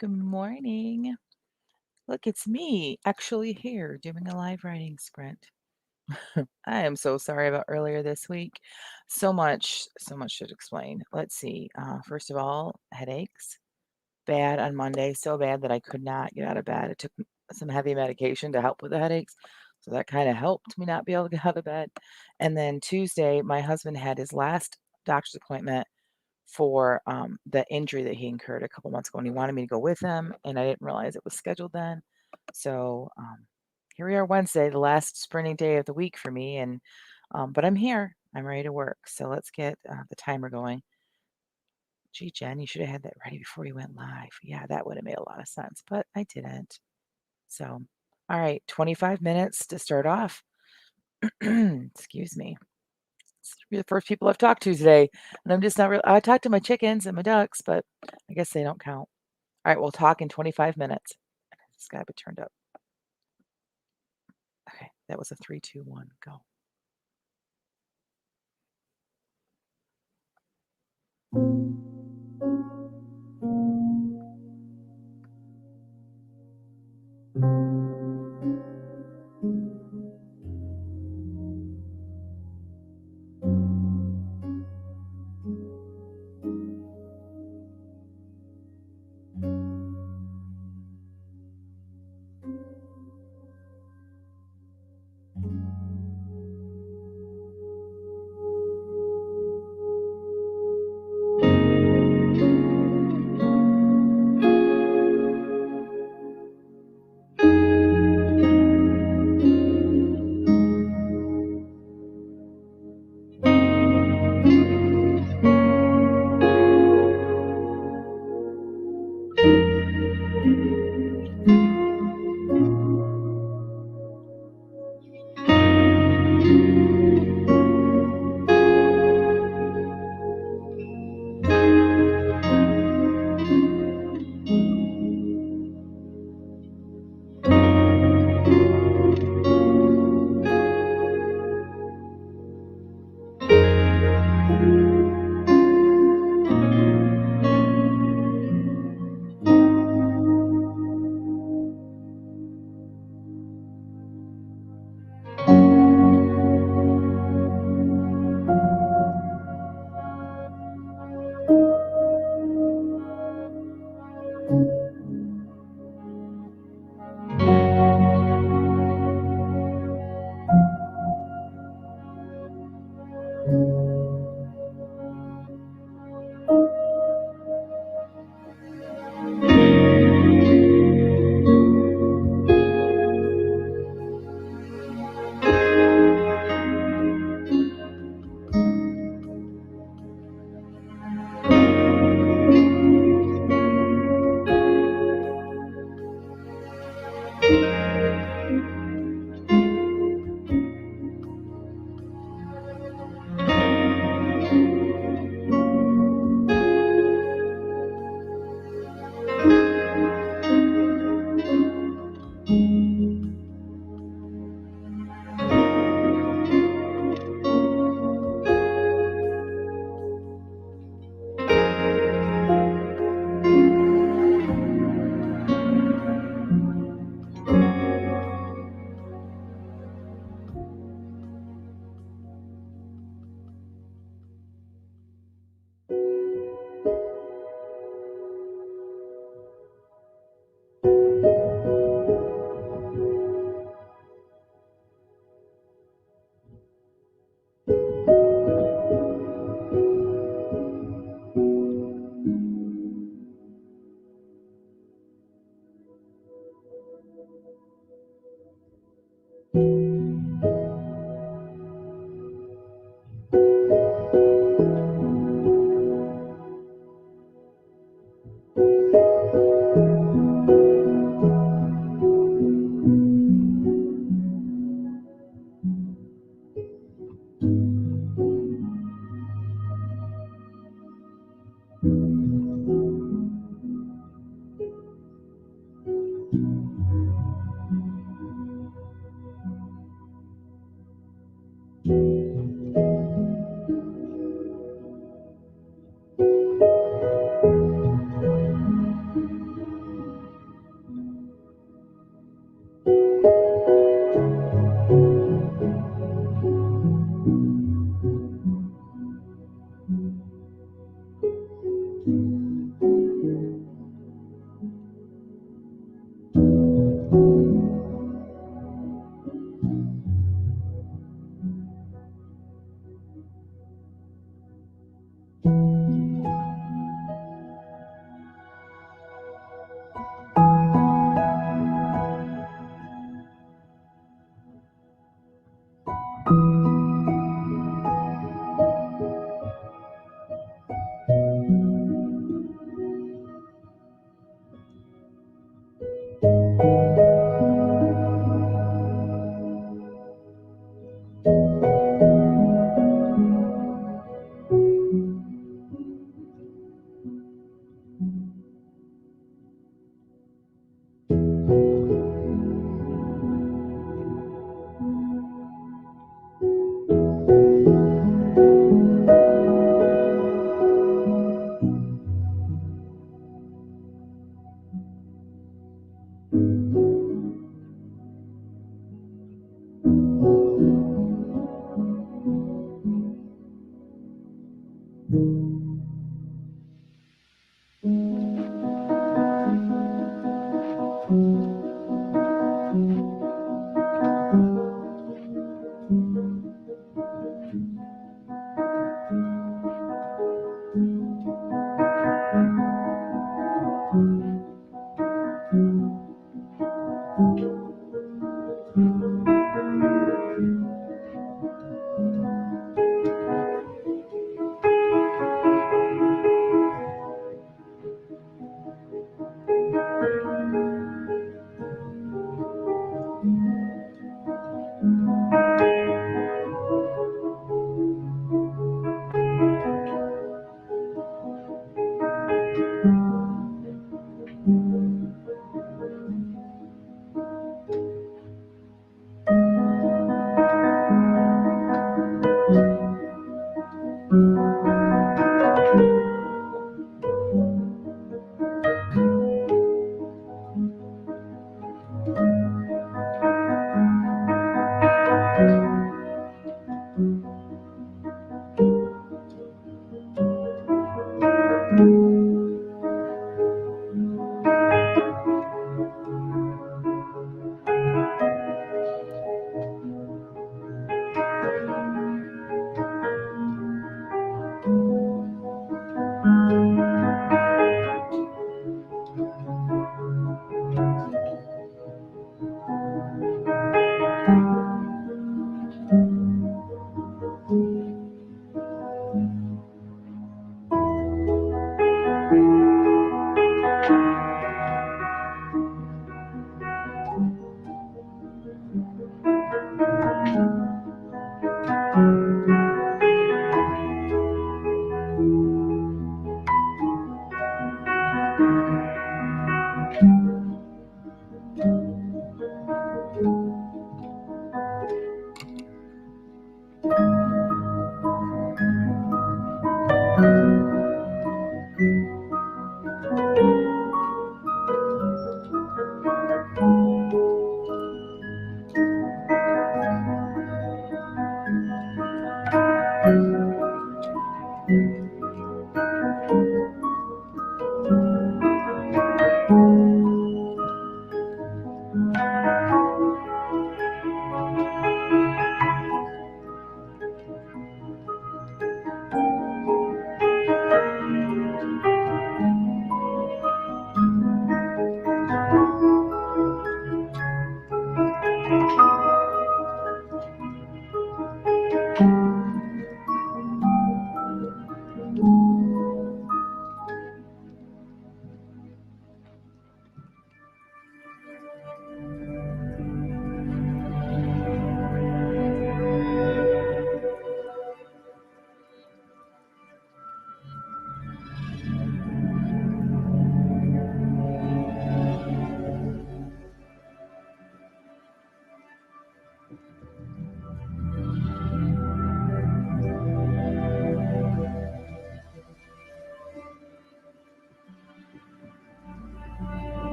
Good morning. Look, it's me actually here doing a live writing sprint. I am so sorry about earlier this week. So much should explain. Let's see. First of all, headaches. Bad on Monday, so bad that I could not get out of bed. I took some heavy medication to help with the headaches. So that kind of helped me not be able to get out of bed. And then Tuesday, my husband had his last doctor's appointment for the injury that he incurred a couple months ago, and he wanted me to go with him, and I didn't realize it was scheduled then. So here we are, Wednesday, the last sprinting day of the week for me, and but I'm here. I'm ready to work. So let's get the timer going. Gee, Jen, you should have had that ready before you went live. Yeah, that would have made a lot of sense, but I didn't. So, all right, 25 minutes to start off. Excuse me. You're the first people I've talked to today, and I'm just not real. I talked to my chickens and my ducks, but I guess they don't count. All right, we'll talk in 25 minutes. This guy be turned up. Okay, that was a 3, 2, 1, go.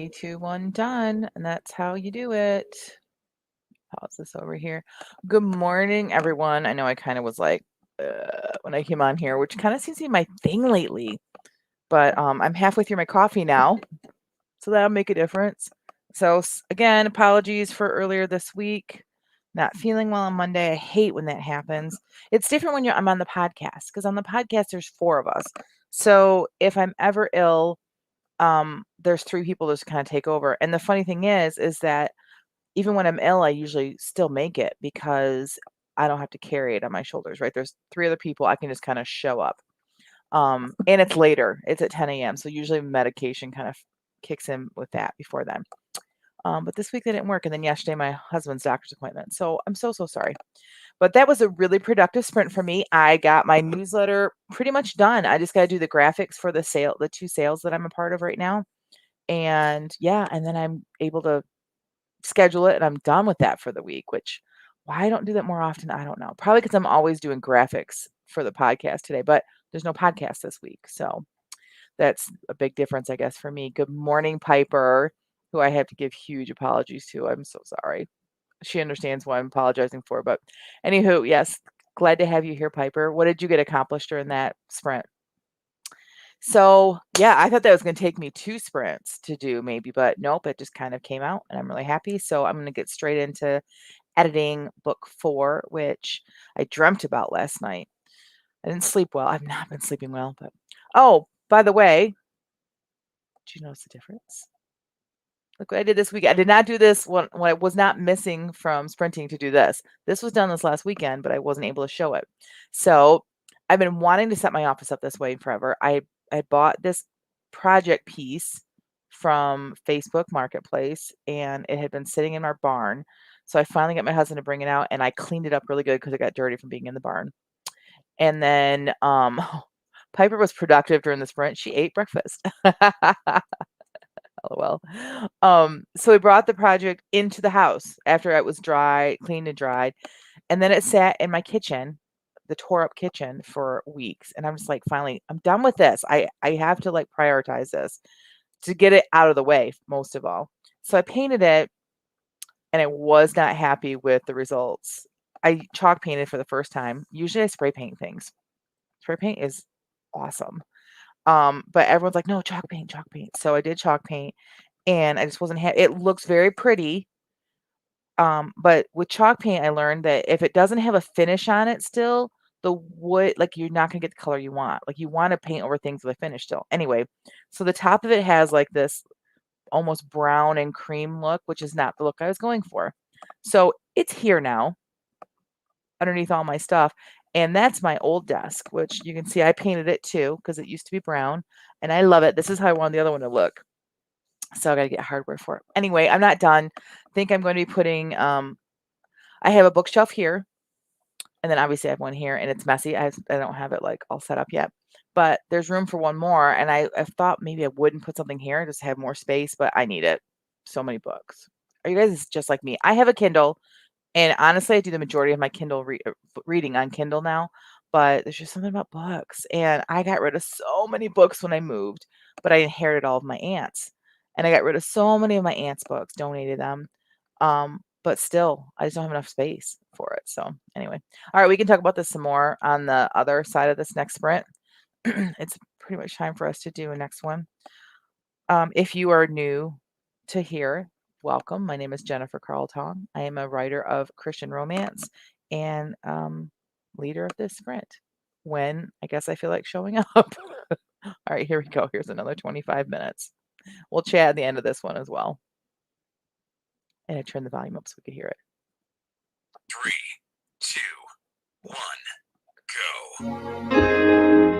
3, 2, 1, done. And that's how you do it. Pause this over here. Good morning, everyone. I know I kind of was like, when I came on here, which kind of seems to be my thing lately. But I'm halfway through my coffee now, so that'll make a difference. So again, apologies for earlier this week. Not feeling well on Monday. I hate when that happens. It's different when I'm on the podcast, because on the podcast there's 4 of us. So if I'm ever ill, there's 3 people that kind of take over. And the funny thing is that even when I'm ill, I usually still make it because I don't have to carry it on my shoulders, right? There's 3 other people. I can just kind of show up. And it's later. It's at 10 a.m. So usually medication kind of kicks in with that before then. But this week they didn't work. And then yesterday, my husband's doctor's appointment. So I'm so sorry. But that was a really productive sprint for me. I got my newsletter pretty much done. I just got to do the graphics for the 2 sales that I'm a part of right now. And yeah, and then I'm able to schedule it and I'm done with that for the week, which why I don't do that more often, I don't know. Probably because I'm always doing graphics for the podcast today, but there's no podcast this week. So that's a big difference, I guess, for me. Good morning, Piper, who I have to give huge apologies to. I'm so sorry. She understands what I'm apologizing for. But anywho, yes, glad to have you here, Piper. What did you get accomplished during that sprint? So yeah, I thought that was going to take me 2 sprints to do maybe, but nope, it just kind of came out and I'm really happy. So I'm going to get straight into editing book 4, which I dreamt about last night. I didn't sleep well. I've not been sleeping well, but oh, by the way, did you notice the difference? Look what I did this week. I did not do this when I was not missing from sprinting to do this. This was done this last weekend, but I wasn't able to show it. So I've been wanting to set my office up this way forever. I bought this project piece from Facebook Marketplace, and it had been sitting in our barn. So I finally got my husband to bring it out, and I cleaned it up really good because it got dirty from being in the barn. And then Piper was productive during the sprint. She ate breakfast. LOL. So we brought the project into the house after it was dry, cleaned and dried, and then it sat in my kitchen, the tore up kitchen, for weeks. And I'm just like, finally, I'm done with this. I have to like prioritize this to get it out of the way, most of all. So I painted it, and I was not happy with the results. I chalk painted for the first time. Usually I spray paint things. Spray paint is awesome. But everyone's like, no, chalk paint, chalk paint. So I did chalk paint, and I just wasn't it looks very pretty. But with chalk paint, I learned that if it doesn't have a finish on it still, the wood, like, you're not gonna get the color you want. Like, you wanna paint over things with a finish still. Anyway, so the top of it has, like, this almost brown and cream look, which is not the look I was going for. So it's here now underneath all my stuff, and that's my old desk, which you can see I painted it too because it used to be brown, and I love it. This is how I want the other one to look. So I gotta get hardware for it. Anyway, I'm not done. I think I'm going to be putting, I have a bookshelf here, and then obviously I have one here, and it's messy. I don't have it like all set up yet, but there's room for one more. And I thought maybe I wouldn't put something here just to have more space, but I need it. So many books. Are you guys just like me? I have a Kindle, and honestly, I do the majority of my Kindle reading on Kindle now, but there's just something about books. And I got rid of so many books when I moved, but I inherited all of my aunts. And I got rid of so many of my aunts' books, donated them. But still, I just don't have enough space for it. So anyway, all right, we can talk about this some more on the other side of this next sprint. It's pretty much time for us to do a next one. If you are new to here, welcome. My name is Jennifer Carll-Tong. I am a writer of Christian romance and leader of this sprint when I guess I feel like showing up. All right, here we go. Here's another 25 minutes. We'll chat at the end of this one as well. And I turned the volume up so we could hear it. 3, 2, 1, go.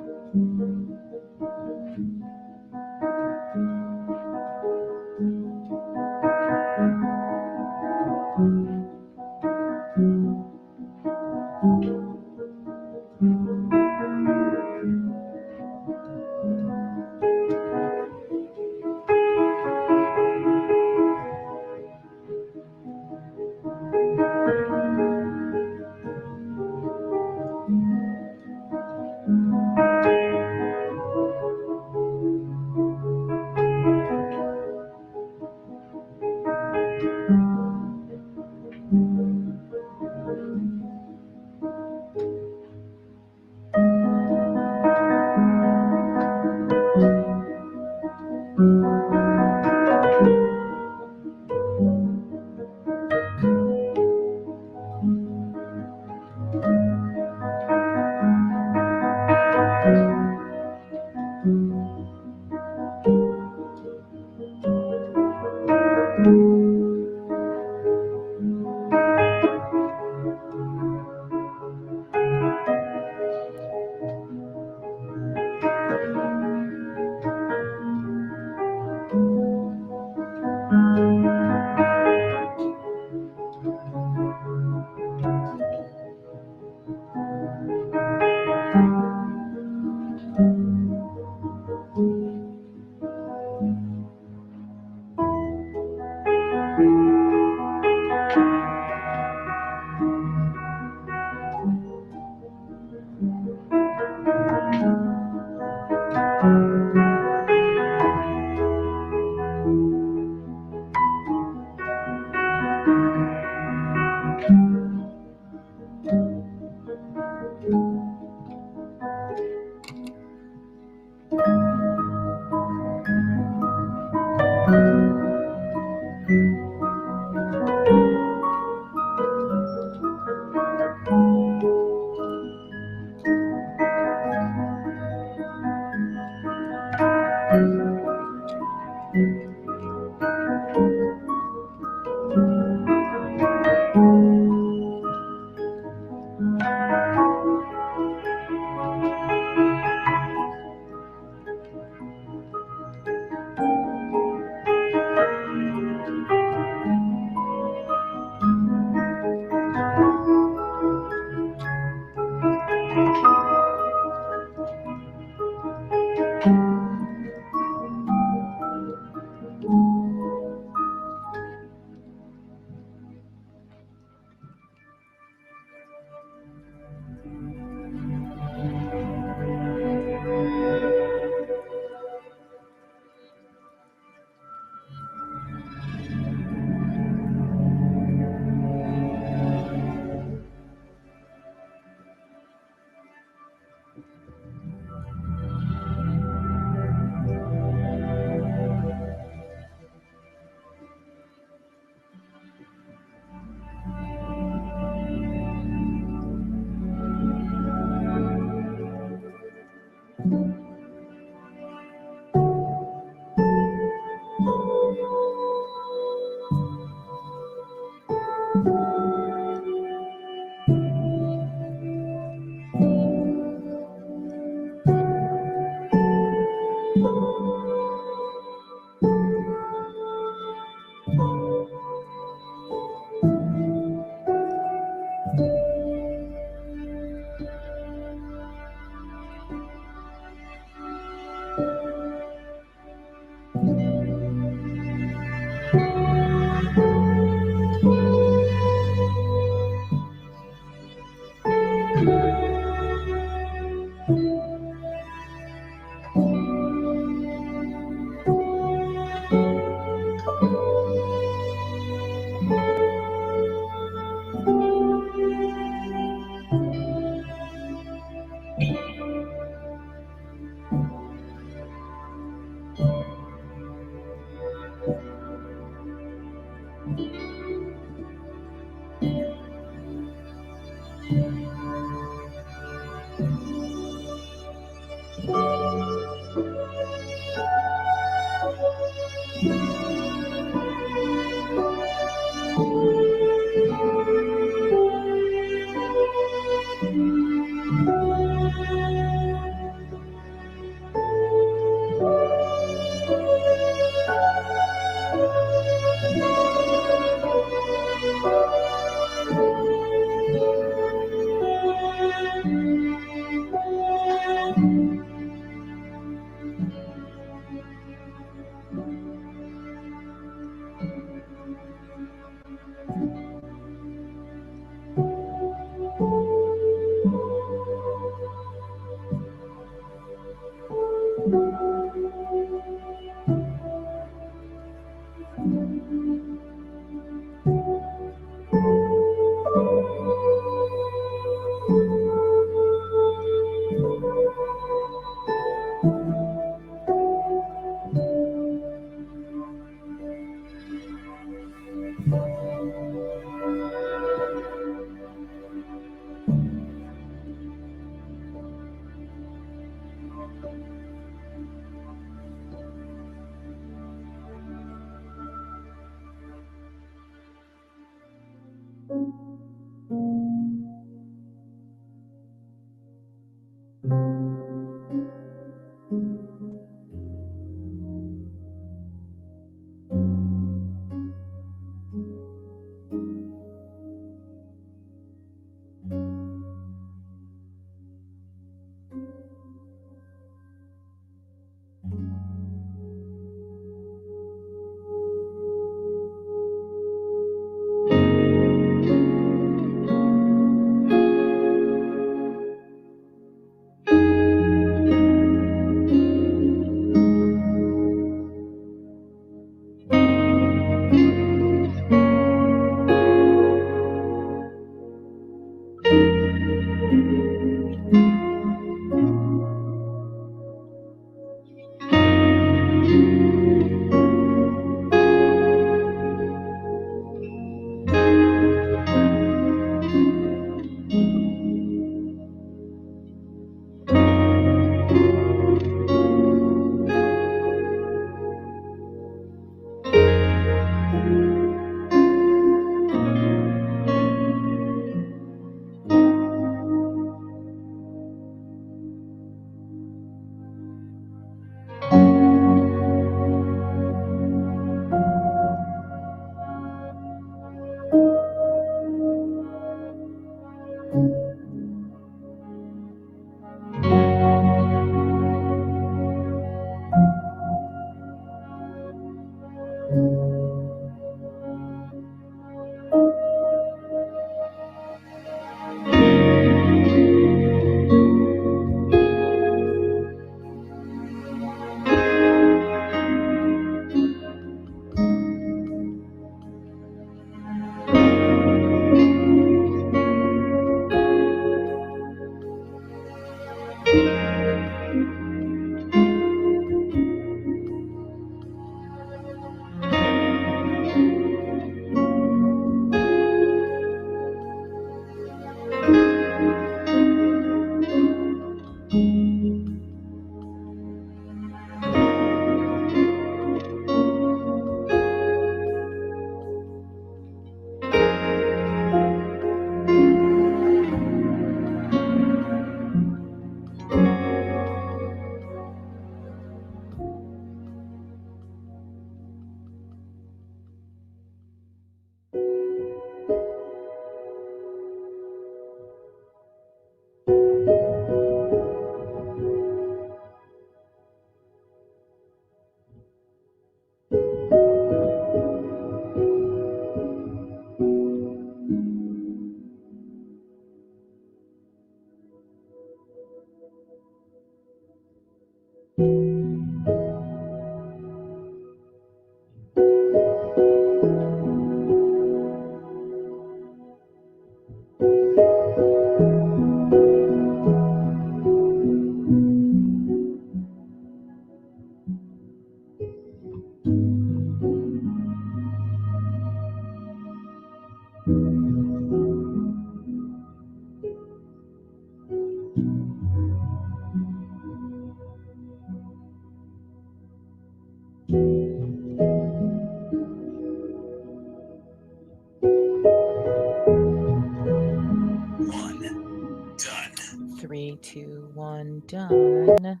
3, 2, 1, done.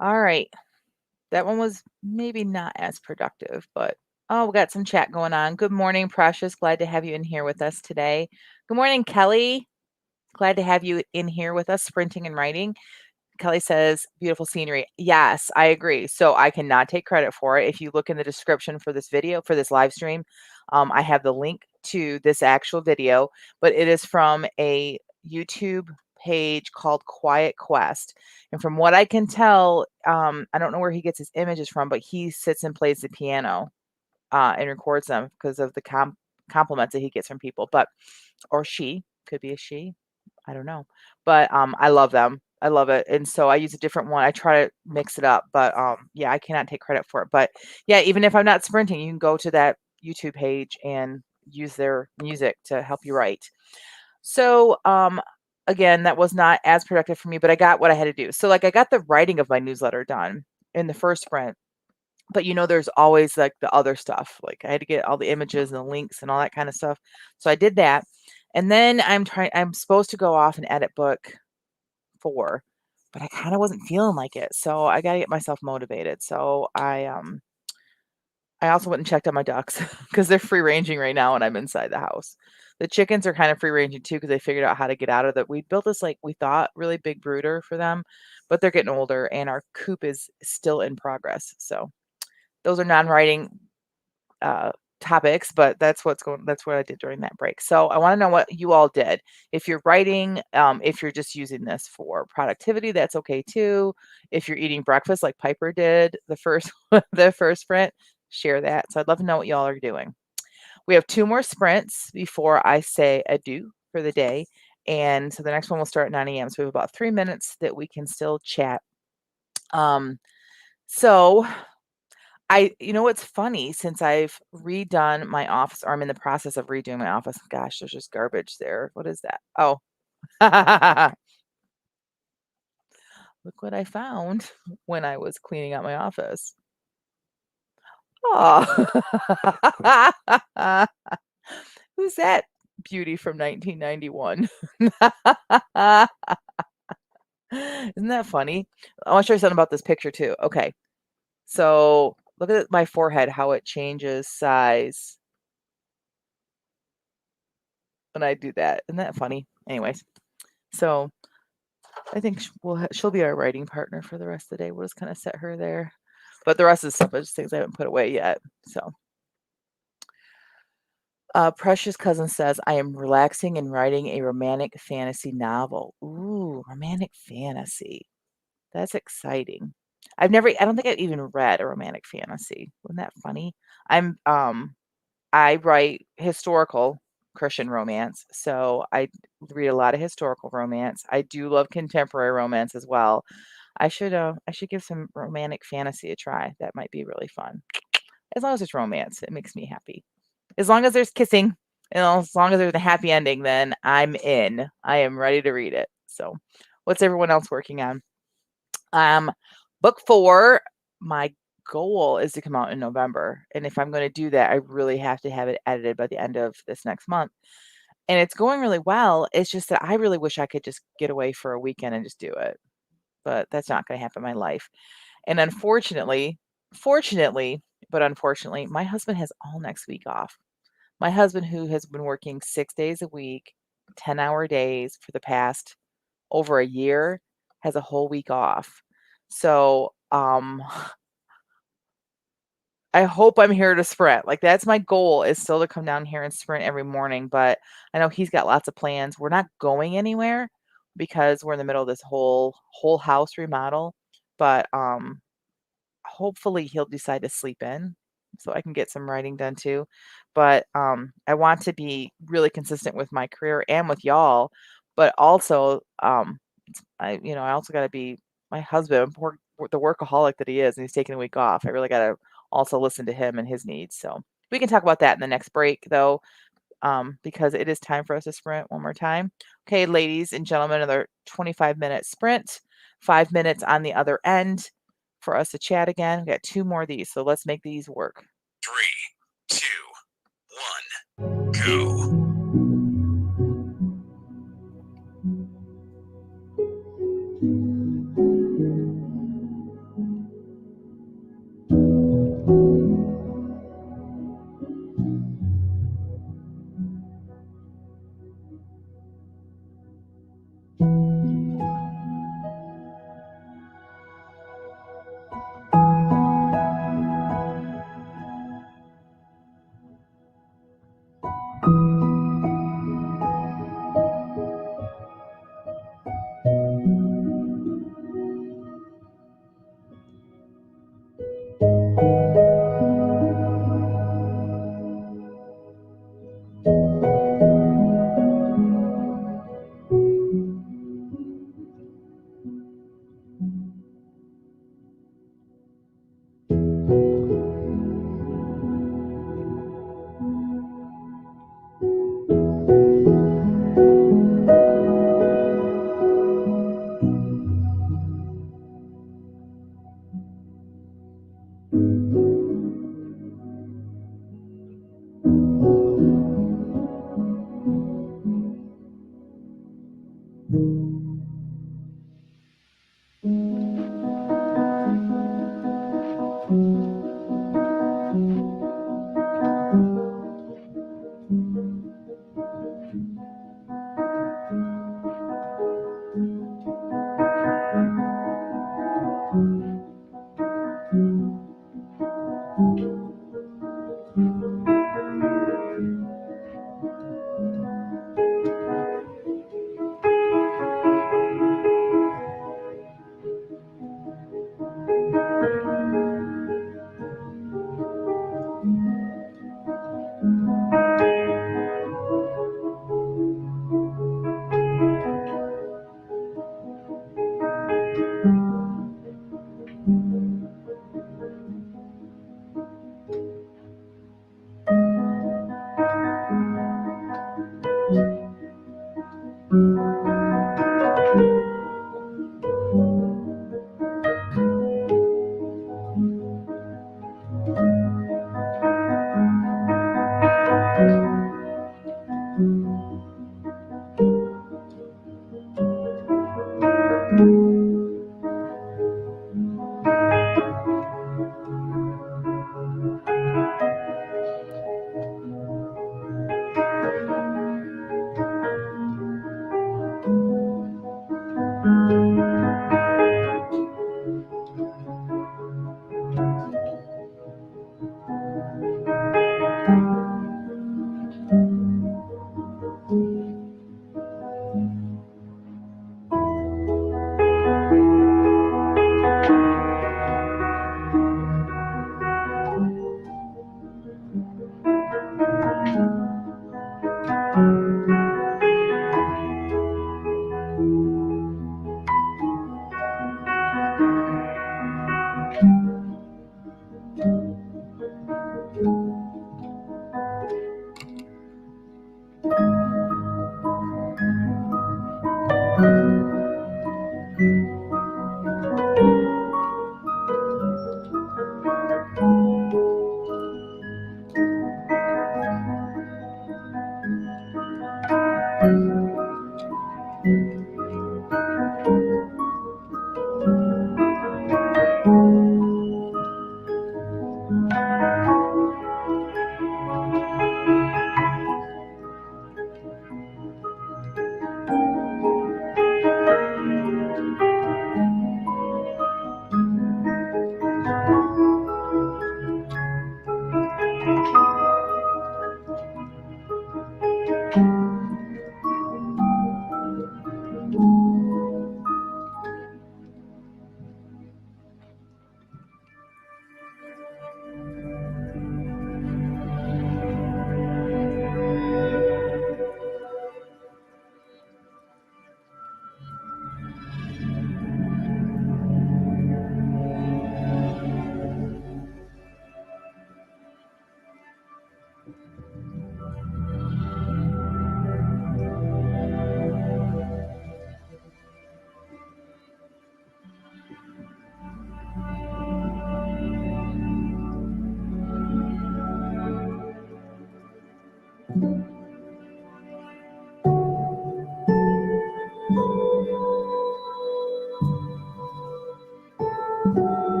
All right. That one was maybe not as productive, but oh, we got some chat going on. Good morning, Precious. Glad to have you in here with us today. Good morning, Kelly. Glad to have you in here with us, sprinting and writing. Kelly says, beautiful scenery. Yes, I agree. So I cannot take credit for it. If you look in the description for this video, for this live stream, I have the link to this actual video, but it is from a YouTube page called Quiet Quest. And from what I can tell, I don't know where he gets his images from, but he sits and plays the piano and records them because of the compliments that he gets from people. But, or she, could be a she, I don't know. But I love them. I love it. And so I use a different one. I try to mix it up, but yeah, I cannot take credit for it. But yeah, even if I'm not sprinting, you can go to that YouTube page and use their music to help you write. So again, that was not as productive for me, but I got what I had to do. So like I got the writing of my newsletter done in the first sprint. But there's always like the other stuff. Like I had to get all the images and the links and all that kind of stuff. So I did that. And then I'm supposed to go off and edit book 4, but I kind of wasn't feeling like it. So I got to get myself motivated. So I also went and checked on my ducks because they're free ranging right now and I'm inside the house. The chickens are kind of free ranging too because they figured out how to get out of that. We built this like we thought really big brooder for them, but they're getting older and our coop is still in progress. So those are non-writing topics, but that's what I did during that break. So I want to know what you all did. If you're writing, if you're just using this for productivity, that's okay too. If you're eating breakfast like Piper did the first the first sprint, share that. So I'd love to know what y'all are doing. We have 2 more sprints before I say adieu for the day. And so the next one will start at 9 a.m. So we have about 3 minutes that we can still chat. So what's funny, since I've redone my office, or I'm in the process of redoing my office. Gosh, there's just garbage there. What is that? Oh, look what I found when I was cleaning out my office. Oh, who's that beauty from 1991? Isn't that funny? I want to show you something about this picture too. Okay, so look at my forehead, how it changes size when I do that. Isn't that funny? Anyways, so I think she'll be our writing partner for the rest of the day. We'll just kind of set her there. But the rest of the stuff is things I haven't put away yet. So Precious Cousin says, I am relaxing and writing a romantic fantasy novel. Ooh, romantic fantasy. That's exciting. I don't think I've even read a romantic fantasy. Wasn't that funny? I'm I write historical Christian romance, so I read a lot of historical romance. I do love contemporary romance as well. I should give some romantic fantasy a try. That might be really fun. As long as it's romance, it makes me happy. As long as there's kissing, as long as there's a happy ending, then I'm in. I am ready to read it. So, what's everyone else working on? Book 4, my goal is to come out in November. And if I'm going to do that, I really have to have it edited by the end of this next month. And it's going really well. It's just that I really wish I could just get away for a weekend and just do it. But that's not going to happen in my life. And fortunately, but unfortunately, my husband has all next week off. My husband, who has been working 6 days a week, 10-hour days for the past over a year, has a whole week off. So, I hope I'm here to sprint. Like that's my goal is still to come down here and sprint every morning, but I know he's got lots of plans. We're not going anywhere because we're in the middle of this whole house remodel, but hopefully he'll decide to sleep in so I can get some writing done too. But I want to be really consistent with my career and with y'all, but also I also got to be my husband, the workaholic that he is, and he's taking a week off. I really got to also listen to him and his needs. So we can talk about that in the next break, though, because it is time for us to sprint one more time. Okay, ladies and gentlemen, another 25-minute sprint, 5 minutes on the other end for us to chat again. We got 2 more of these, so let's make these work. 3, 2, 1, go.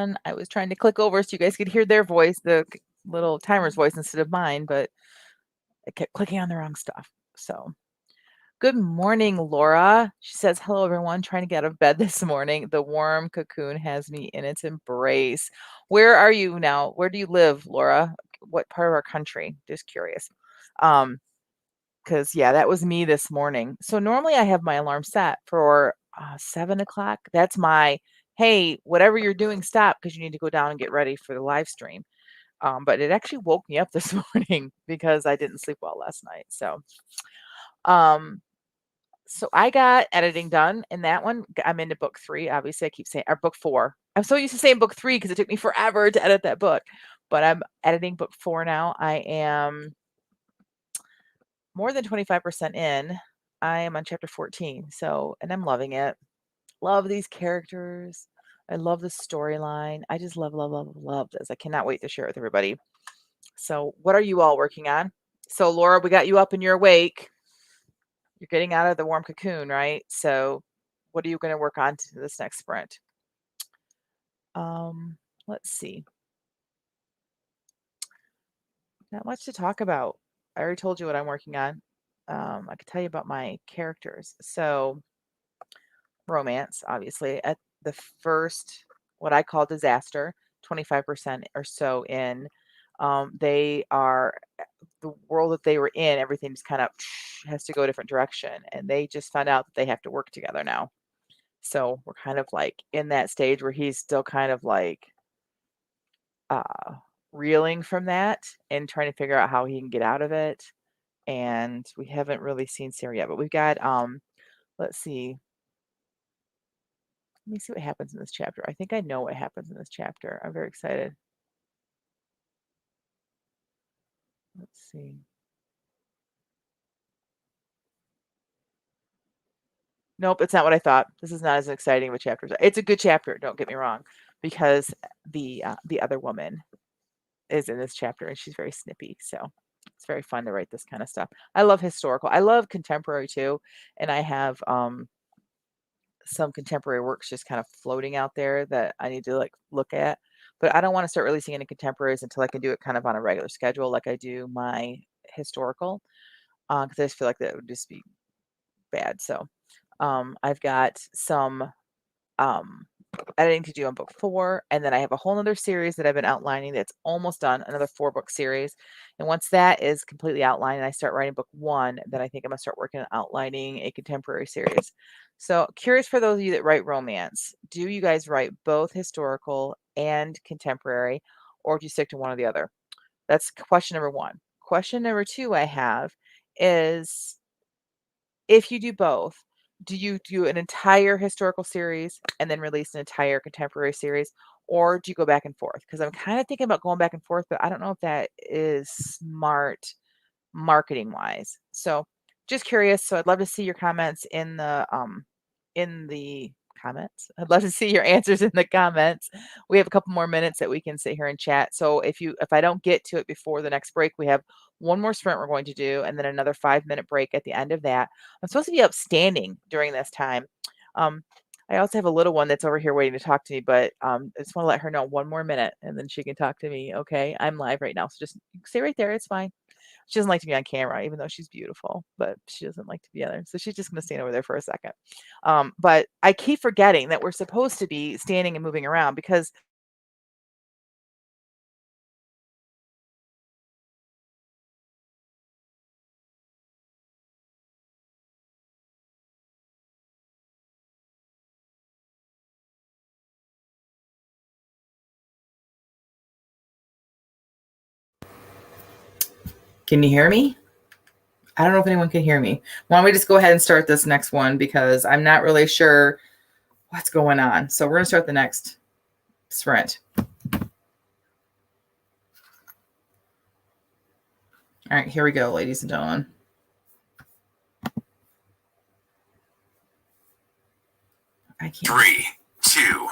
everyone. I was trying to click over so you guys could hear their voice, the little timer's voice instead of mine, but I kept clicking on the wrong stuff. So, good morning, Laura. She says, hello, everyone. Trying to get out of bed this morning. The warm cocoon has me in its embrace. Where are you now? Where do you live, Laura? What part of our country? Just curious. Because, yeah, that was me this morning. So normally I have my alarm set for 7 o'clock. That's my, hey, whatever you're doing, stop because you need to go down and get ready for the live stream. But it actually woke me up this morning because I didn't sleep well last night. Um, so I got editing done in that one. I'm into book 3. Obviously, I keep saying, or book 4. I'm so used to saying book 3 because it took me forever to edit that book. But I'm editing book 4 now. I am more than 25% in. I am on chapter 14. So, and I'm loving it. Love these characters. I love the storyline. I just love, love, love, love this. I cannot wait to share it with everybody. So, what are you all working on? So, Laura, we got you up and you're awake. You're getting out of the warm cocoon, right? So, what are you going to work on to this next sprint? Let's see. Not much to talk about. I already told you what I'm working on. I could tell you about my characters. So, romance, obviously, at the first, what I call disaster, 25% or so in. They are the world that they were in, everything just kind of has to go a different direction. And they just found out that they have to work together now. So we're kind of like in that stage where he's still kind of like uh, reeling from that and trying to figure out how he can get out of it. And we haven't really seen Sarah yet, but we've got, let's see. Let me see what happens in this chapter. I think I know what happens in this chapter. I'm very excited. Let's see. Nope, it's not what I thought. This is not as exciting of a chapter. It's a good chapter, don't get me wrong, because the other woman is in this chapter and she's very snippy. So it's very fun to write this kind of stuff. I love historical. I love contemporary too, and I have some contemporary works just kind of floating out there that I need to like look at. But I don't want to start releasing any contemporaries until I can do it kind of on a regular schedule, like I do my historical, because I just feel like that would just be bad. So I've got some um, editing to do on book 4, and then I have a whole other series that I've been outlining that's almost done, another 4-book series. And once that is completely outlined and I start writing book 1, then I think I'm gonna start working on outlining a contemporary series. So curious for those of you that write romance, do you guys write both historical and contemporary, or do you stick to one or the other? That's question number 1. Question number 2 I have is, if you do both, do you do an entire historical series and then release an entire contemporary series, or do you go back and forth? Because I'm kind of thinking about going back and forth, but I don't know if that is smart marketing wise. So just curious. So I'd love to see your comments in the comments. I'd love to see your answers in the comments. We have a couple more minutes that we can sit here and chat. So if I don't get to it before the next break, we have one more sprint we're going to do and then another 5-minute break at the end of that. I'm supposed to be upstanding during this time. I also have a little one that's over here waiting to talk to me, but I just want to let her know 1 more minute and then she can talk to me. Okay. I'm live right now. So just stay right there. It's fine. She doesn't like to be on camera, even though she's beautiful, but she doesn't like to be there. So she's just going to stand over there for a second. But I keep forgetting that we're supposed to be standing and moving around because can you hear me? I don't know if anyone can hear me. Why don't we just go ahead and start this next one because I'm not really sure what's going on. So we're going to start the next sprint. All right, here we go, ladies and gentlemen. I can't. 3, 2,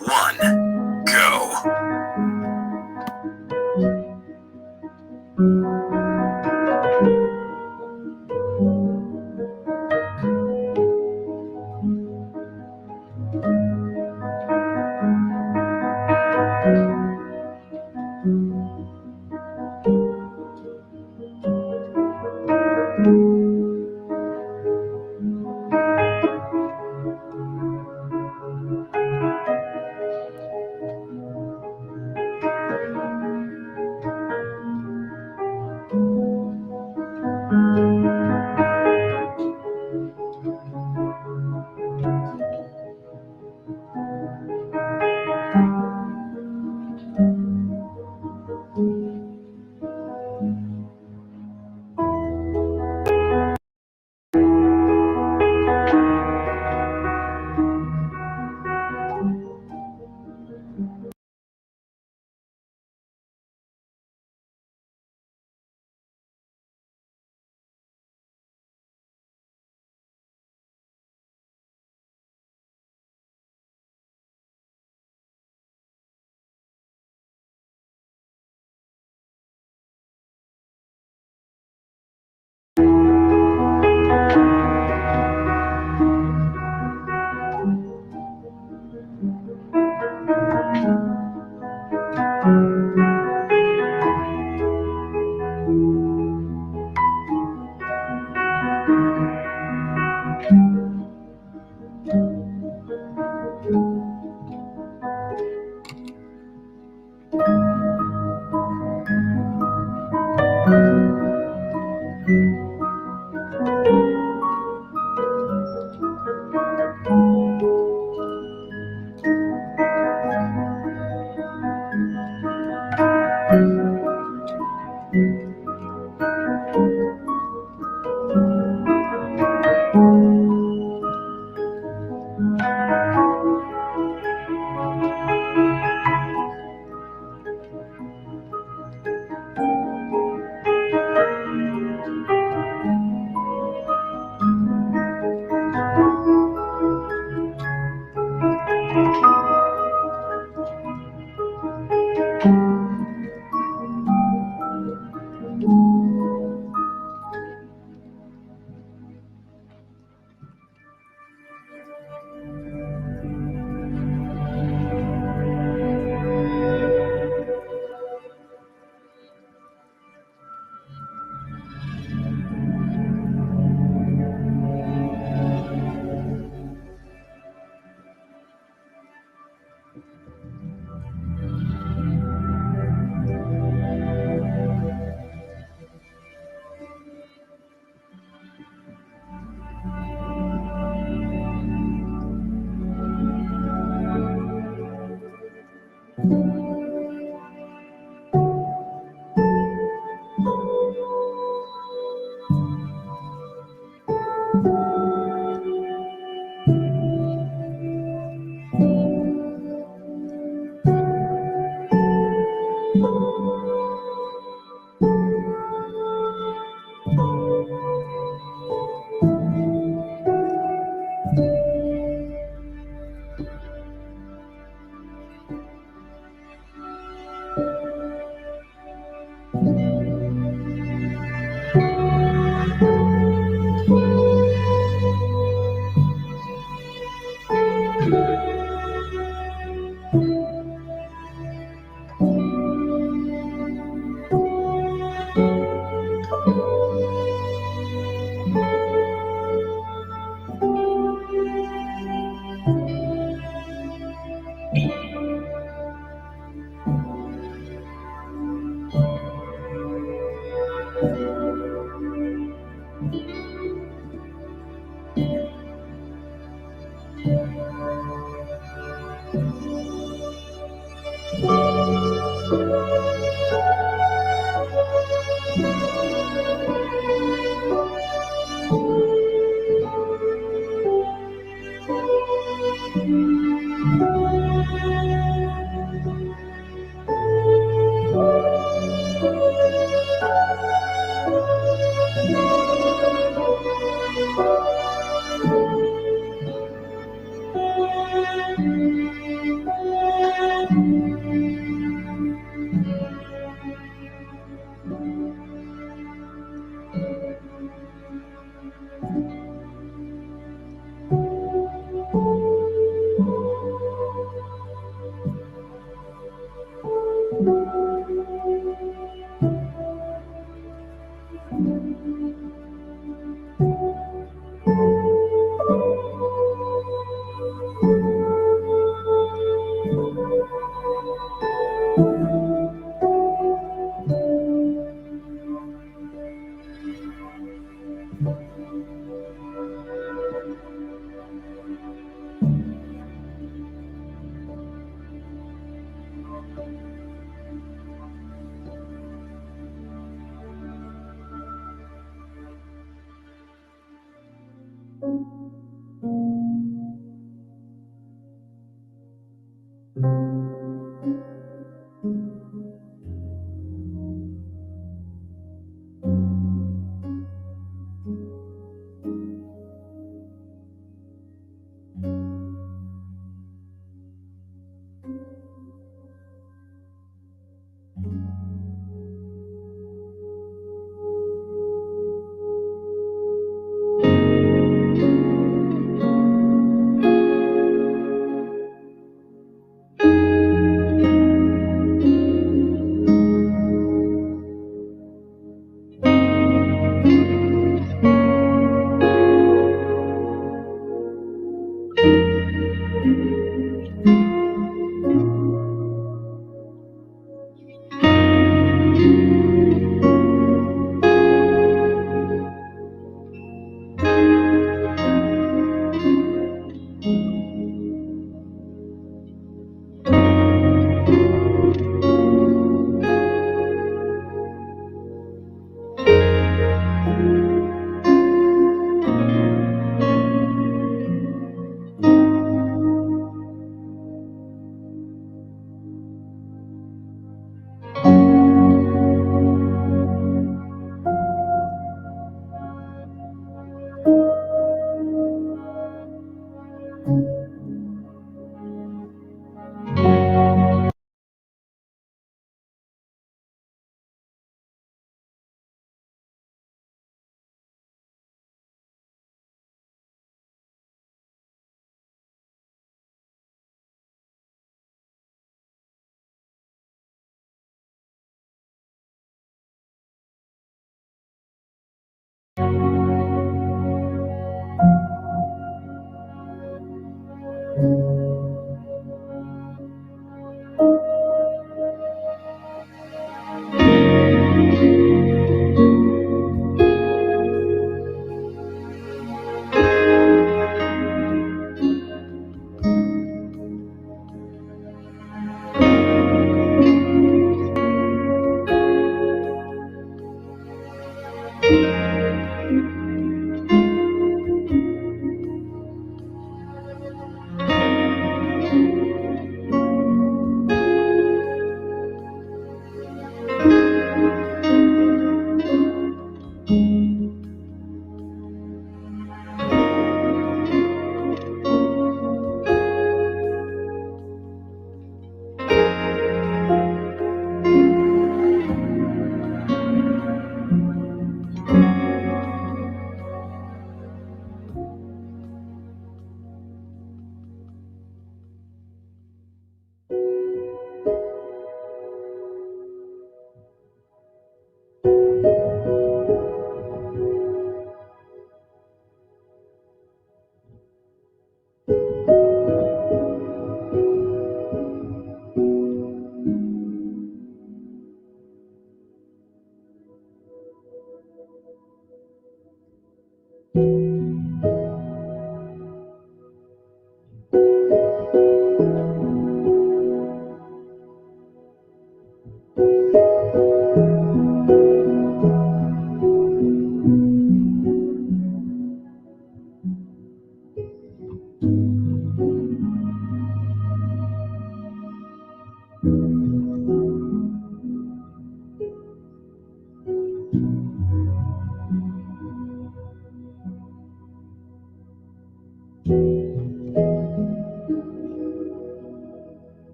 1, go.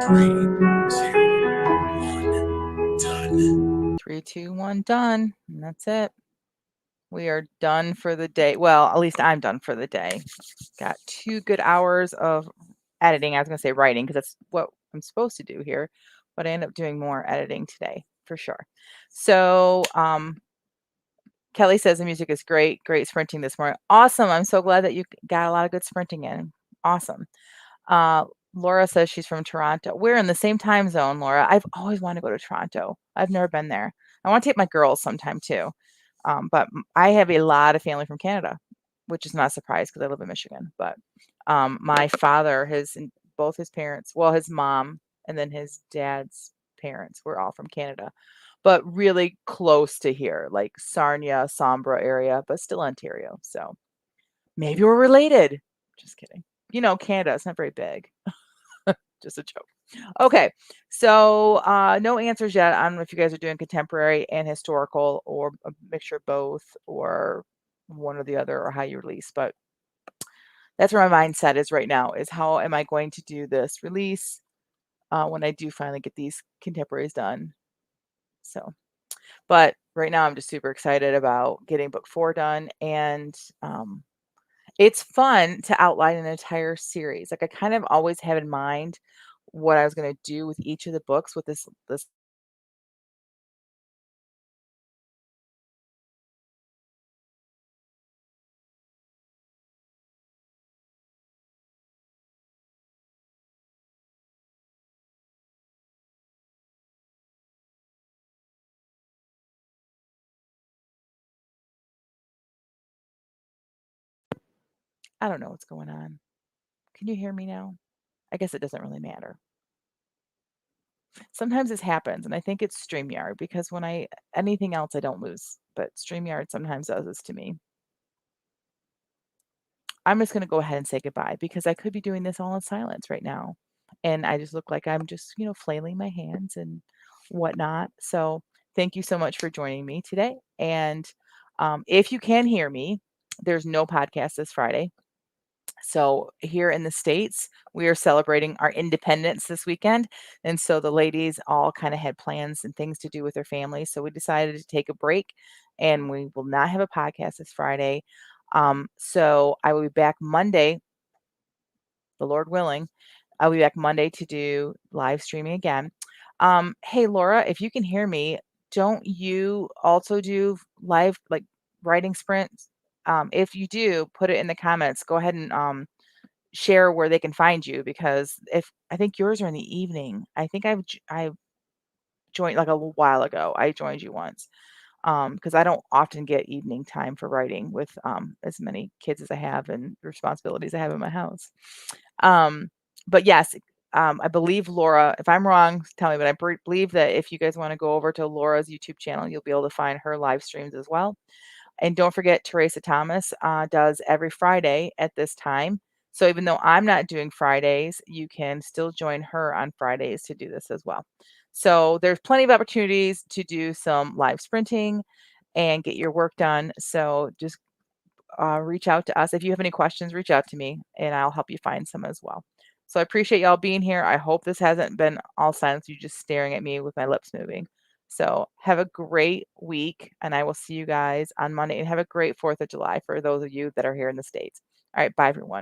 Three, two, one, done. 3, 2, 1, done. And that's it. We are done for the day. Well, at least I'm done for the day. Got 2 good hours of editing. I was going to say writing because that's what I'm supposed to do here, but I end up doing more editing today for sure. So, Kelly says the music is great. Great sprinting this morning. Awesome. I'm so glad that you got a lot of good sprinting in. Awesome. Uh, Laura says she's from Toronto. We're in the same time zone, Laura. I've always wanted to go to Toronto. I've never been there. I want to take my girls sometime too. But I have a lot of family from Canada, which is not a surprise because I live in Michigan. But my father, both his parents, well, his mom and then his dad's parents were all from Canada, but really close to here, like Sarnia, Sombra area, but still Ontario. So maybe we're related. Just kidding. Canada, it's not very big. Just a joke. Okay, so no answers yet. I don't know if you guys are doing contemporary and historical or a mixture of both or one or the other or how you release, but that's where my mindset is right now is how am I going to do this release when I do finally get these contemporaries done. So, but right now I'm just super excited about getting book 4 done and it's fun to outline an entire series. Like I kind of always have in mind what I was going to do with each of the books with this. I don't know what's going on. Can you hear me now? I guess it doesn't really matter. Sometimes this happens, and I think it's StreamYard because when anything else I don't lose, but StreamYard sometimes does this to me. I'm just going to go ahead and say goodbye because I could be doing this all in silence right now. And I just look like I'm just, flailing my hands and whatnot. So thank you so much for joining me today. And if you can hear me, there's no podcast this Friday. So here in the States, we are celebrating our independence this weekend. And so the ladies all kind of had plans and things to do with their families. So we decided to take a break and we will not have a podcast this Friday. So I will be back Monday, the Lord willing. I'll be back Monday to do live streaming again. Hey, Laura, if you can hear me, don't you also do live like writing sprints? If you do, put it in the comments. Go ahead and share where they can find you because if I think yours are in the evening. I think I joined like a little while ago. I joined you once because I don't often get evening time for writing with as many kids as I have and responsibilities I have in my house. Um, but yes, I believe Laura. If I'm wrong, tell me. But I believe that if you guys want to go over to Laura's YouTube channel, you'll be able to find her live streams as well. And don't forget, Teresa Thomas does every Friday at this time. So even though I'm not doing Fridays, you can still join her on Fridays to do this as well. So there's plenty of opportunities to do some live sprinting and get your work done. So just reach out to us. If you have any questions, reach out to me and I'll help you find some as well. So I appreciate y'all being here. I hope this hasn't been all silence, you just staring at me with my lips moving. So have a great week, and I will see you guys on Monday. And have a great 4th of July for those of you that are here in the States. All right, bye, everyone.